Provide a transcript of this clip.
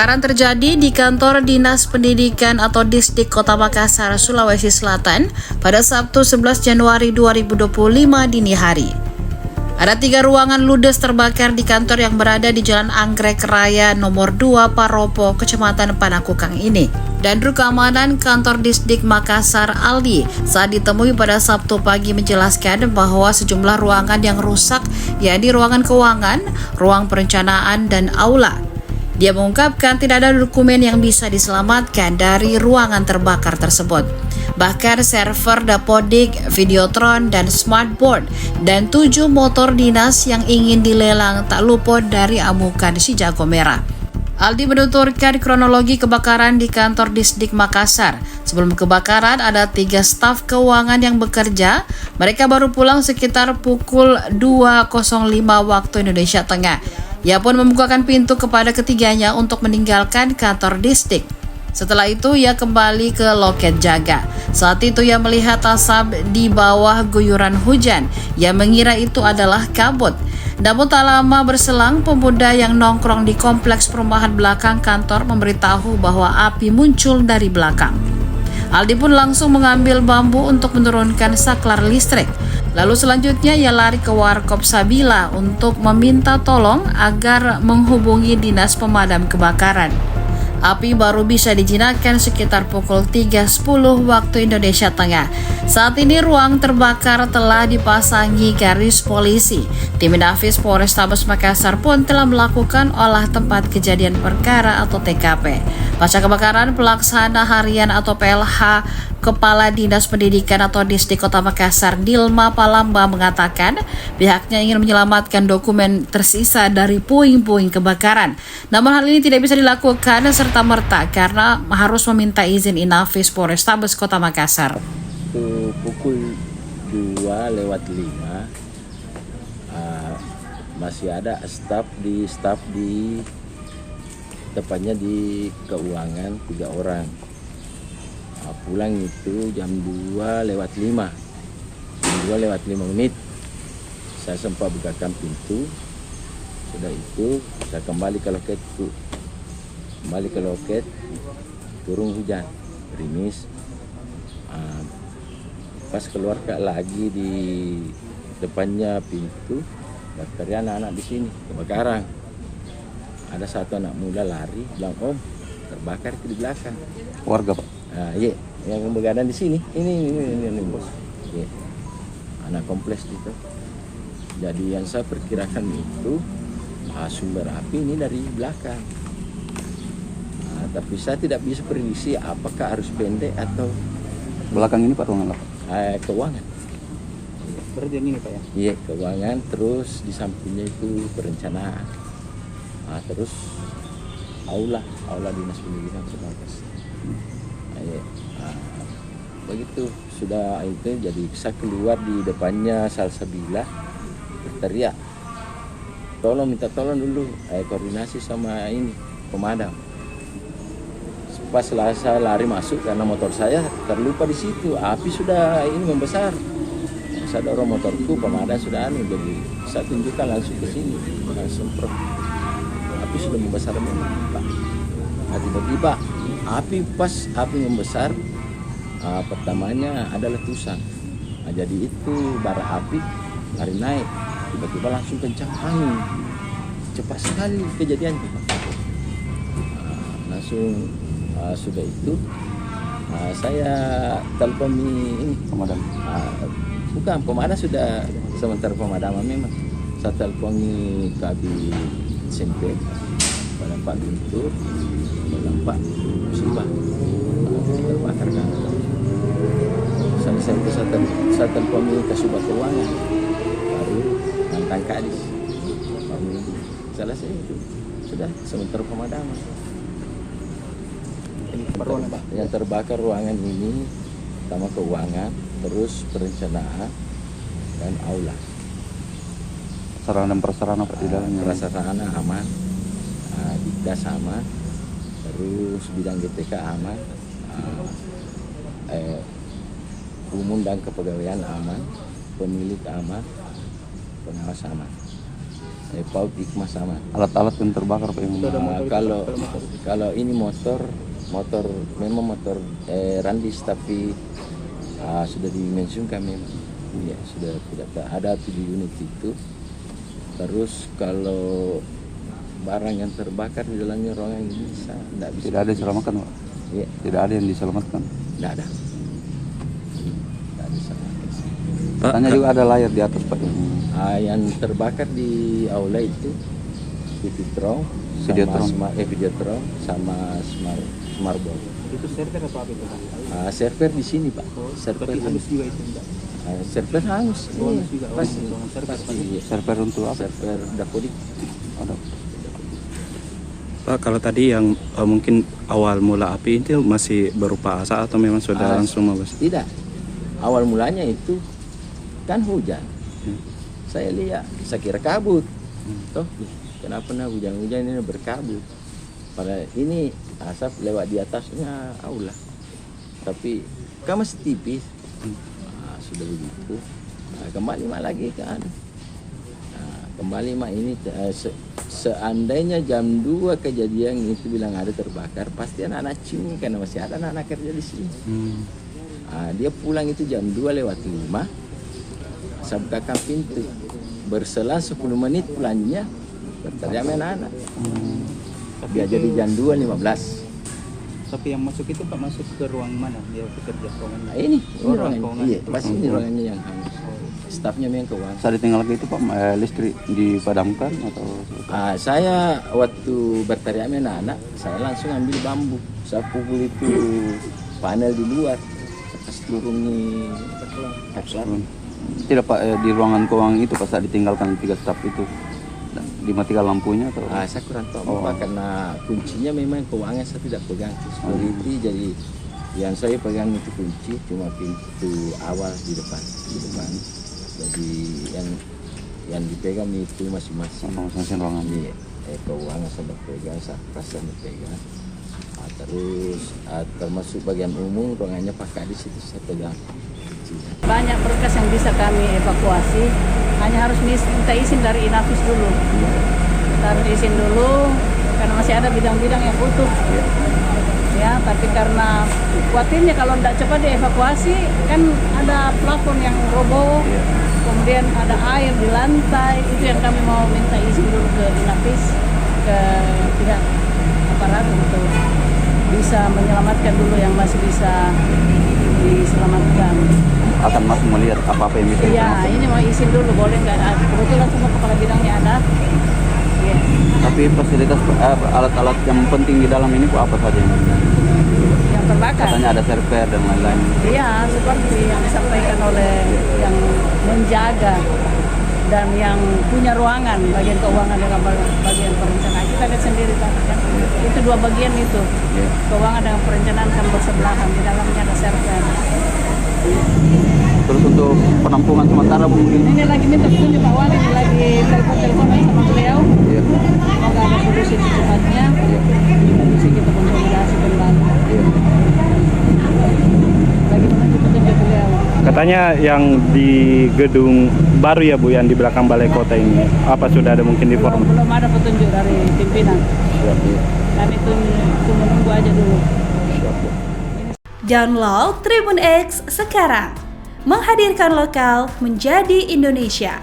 Kebakaran terjadi di kantor Dinas Pendidikan atau Disdik Kota Makassar, Sulawesi Selatan pada Sabtu 11 Januari 2025 dini hari. Ada 3 ruangan ludes terbakar di kantor yang berada di Jalan Anggrek Raya nomor 2 Paropo, Kecamatan Panakukang ini. Dan Ruk Keamanan Kantor Disdik Makassar Aldi saat ditemui pada Sabtu pagi menjelaskan bahwa sejumlah ruangan yang rusak, yakni ruangan keuangan, ruang perencanaan, dan aula. Dia mengungkapkan tidak ada dokumen yang bisa diselamatkan dari ruangan terbakar tersebut. Bahkan server Dapodik, Videotron, dan Smartboard, dan 7 motor dinas yang ingin dilelang tak luput dari amukan si jago merah. Aldi menuturkan kronologi kebakaran di kantor Disdik Makassar. Sebelum kebakaran ada 3 staf keuangan yang bekerja. Mereka baru pulang sekitar pukul 2.05 waktu Indonesia Tengah. Ia pun membukakan pintu kepada ketiganya untuk meninggalkan kantor Disdik. Setelah itu ia kembali ke loket jaga. Saat itu ia melihat asap di bawah guyuran hujan. Ia mengira itu adalah kabut. Namun tak lama berselang, pemuda yang nongkrong di kompleks perumahan belakang kantor memberitahu bahwa api muncul dari belakang. Aldi pun langsung mengambil bambu untuk menurunkan saklar listrik. Lalu selanjutnya ia lari ke Warkop Sabila untuk meminta tolong agar menghubungi dinas pemadam kebakaran. Api baru bisa dijinakkan sekitar pukul 3.10 waktu Indonesia Tengah. Saat ini ruang terbakar telah dipasangi garis polisi. Tim Inafis Polrestabes Makassar pun telah melakukan olah tempat kejadian perkara atau TKP. Pasca kebakaran, pelaksana harian atau PLH Kepala Dinas Pendidikan atau Disdik Kota Makassar Dilma Palamba mengatakan pihaknya ingin menyelamatkan dokumen tersisa dari puing-puing kebakaran. Namun hal ini tidak bisa dilakukan serta-merta karena harus meminta izin Inafis Polrestabes Kota Makassar. Pukul 2:05 masih ada staf di tepatnya di keuangan 3 orang. Pulang itu jam 2:05. Jam 2:05 menit. Saya sempat bukakan pintu. Sudah itu saya kembali ke loketku. Turun hujan, gerimis. Pas keluar lagi di depannya pintu, berteriak anak-anak di sini kebakaran. Ada satu anak muda lari, bilang, "Om, terbakar itu di belakang." Warga, Pak? Iya, yang begadang di sini. Ini bos. Iya. Anak kompleks itu. Jadi yang saya perkirakan itu sumber api ini dari belakang. Tapi saya tidak bisa prediksi apakah harus pendek atau Belakang ini Pak, ruangan apa? Keuangan. Berarti yang ini Pak ya? Iya, keuangan, terus di sampingnya itu perencanaan. Terus aula Dinas Pendidikan Sulawesi. Begitu sudah itu, jadi saya keluar di depannya Salsabila, berteriak, minta tolong dulu, koordinasi sama ini pemadam. Pas saya lari masuk karena motor saya terlupa di situ, api sudah ini membesar. Saya dorong motorku, pemadam sudah jadi saya tunjukkan langsung ke sini, langsung api sudah membesar memang, Pak. Tiba-tiba api membesar, pertamanya ada letusan. Jadi itu bara api lari naik, tiba-tiba langsung kencang angin, cepat sekali kejadiannya, Pak. Langsung sudah itu saya telepon ini Pemadam. Bukan pemadam, sudah sementara pemadaman memang. Saya telepon Kabid SMP pada Pak Guntur, Pak musibah terbakar kantor. Selesai itu saya telepon ke Subak Keuangan, baru mantan Kadis. Selesai itu sudah sementara pemadaman. Yang terbakar ruangan ini pertama keuangan, terus perencanaan dan aula. Sarana dan prasarana Pak di dalamnya? Prasarana aman, Dikdas aman, terus bidang GTK aman, umum dan kepegawaian aman, pemilik aman, pengawas aman. PAUD Hikmah sama. Alat-alat yang terbakar Pak yang Kalau ini motor memang motor Randis, tapi sudah dimensiunkan memang. Ya, sudah tidak ada 7 unit itu. Terus kalau barang yang terbakar di dalamnya ruangan ini tidak bisa. tidak ada yang diselamatkan Pak? Iya, Tidak ada yang diselamatkan. tidak ada. Tidak ada diselamatkan. Katanya juga ada layar di atas Pak. Yang terbakar di aula itu Videotron Videotron sama Smartboard. Itu server atau apa itu Pak? Server di sini Pak. Server Berarti hangus juga itu enggak? server hangus. Hangus juga. Pasti. Server Iya. Server untuk apa? Server Dakodik. Ada. Pak, kalau tadi yang mungkin awal mula api itu masih berupa asap atau memang sudah langsung membesar? Tidak. Awal mulanya itu kan hujan. Saya lihat, saya kira kabut. Toh, kenapa hujan-hujan ini berkabut? Pada ini asap lewat di atasnya aula. Tapi kan masih tipis. Sudah begitu. Kembali lagi kan. Kembali ini seandainya jam 2 kejadian itu bilang ada terbakar, pasti anak-anak cium karena masih ada anak-anak kerja di sini. Dia pulang itu jam 2:05. Saya bukakan pintu. Berselang 10 menit pulangnya berteriak anak-anak. Dia jadi jam 2:15. Tapi yang masuk itu Pak masuk ke ruang mana? Dia bekerja ruangan mana? Ini ruangan. ruangan. Iya, pasti ini ruangannya yang hangus. Stafnya memang keuangan. Saat ditinggal itu Pak, listrik dipadamkan atau? Saya waktu berteriak anak-anak, saya langsung ambil bambu. Saya pukul itu panel di luar. Saya kasih turun nih. Tidak Pak, di ruangan keuangan itu pas saat ditinggalkan 3 staf itu dimatikan lampunya atau? Saya kurang tahu Pak, karena kuncinya memang keuangan saya tidak pegang. Security jadi yang saya pegang itu kunci cuma pintu awal di depan. Jadi yang dipegang itu masing-masing ruangan. Iya, keuangan saya pegang, satpas saya pegang. Terus termasuk bagian umum ruangannya Pak Kadis itu saya pegang. Banyak berkas yang bisa kami evakuasi, hanya harus minta izin dari Inavis dulu. Harus izin dulu, karena masih ada bidang-bidang yang butuh. Ya, tapi karena khawatirnya kalau tidak cepat dievakuasi, kan ada plafon yang roboh, kemudian ada air di lantai, itu yang kami mau minta izin dulu ke Inavis, ke pihak aparat untuk bisa menyelamatkan dulu yang masih bisa diselamatkan. Akan masuk melihat apa-apa yang bisa Iya, ini mau izin dulu, boleh nggak? Kebetulan semua kepala bidangnya ada. Iya. Tapi fasilitas alat-alat yang penting di dalam ini apa saja? Yang terbakar. Katanya ada server dan lain-lain. Iya, seperti yang disampaikan oleh yang menjaga dan yang punya ruangan, bagian keuangan dengan bagian perencanaan. Kita lihat sendiri kan, itu 2 bagian itu. Keuangan dengan perencanaan kan bersebelahan, di dalamnya ada server. Terus untuk penampungan sementara mungkin? Ini lagi minta petunjuk Pak Wali, ini lagi telepon-teleponan sama beliau. Semoga ada solusi secepatnya. Bisa kita konsolidasi kembali. Lagi menunggu petunjuk beliau. Katanya yang di gedung baru ya Bu, yang di belakang Balai Kota ini, apa sudah ada mungkin di forum? Belum ada petunjuk dari pimpinan. Dan itu menunggu aja dulu. Download Tribun X sekarang, menghadirkan lokal menjadi Indonesia.